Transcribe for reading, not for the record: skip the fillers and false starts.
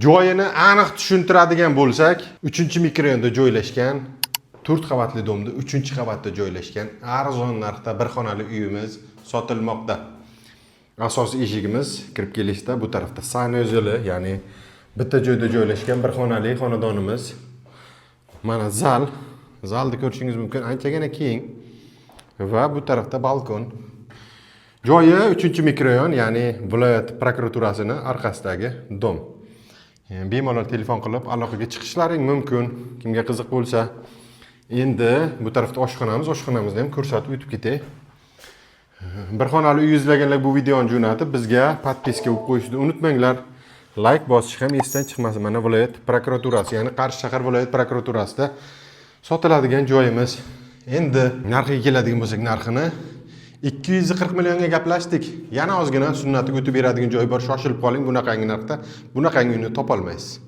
Joyini aniq tushuntiradigan bo'lsak, 3-mikrorayonda joylashgan, 4 qavatli domda 3-qavatda joylashgan arzon narxda bir xonali uyimiz sotilmoqda. Asosiy eshigimiz kirib kelishda bu tarafda sanuzeli, ya'ni bitta joyda joylashgan bir xonali xonadonimiz. Mana zalni ko'rishingiz mumkin, anchagina keng va bu tarafda balkon. Joyi 3-mikrorayon, ya'ni viloyat prokuraturasining orqasidagi dom. Bemalol telefon qilib aloqaga chiqishlaring mumkin, kimga qiziq bo'lsa. Endi bu tarafda oshxonamizni ham ko'rsatib o'tib ketay. Bir xonali uy izlaganlar bu videoni jo'natib bizga podpiska qilib qo'yishni unutmanglar. Like bosish ham esdan chiqmasin. Mana viloyat prokuraturasi, ya'ni Qarshi shahar viloyat prokuraturasida sotiladigan joyimiz. Endi narxiga keladigan bo'lsak, narxini 240 millionga gaplashdik. Yana ozgina sunnatiga o'tib beradigan joy bor, shoshilib qoling. Bunaqangi narxda bunaqangi uyni topa olmaysiz.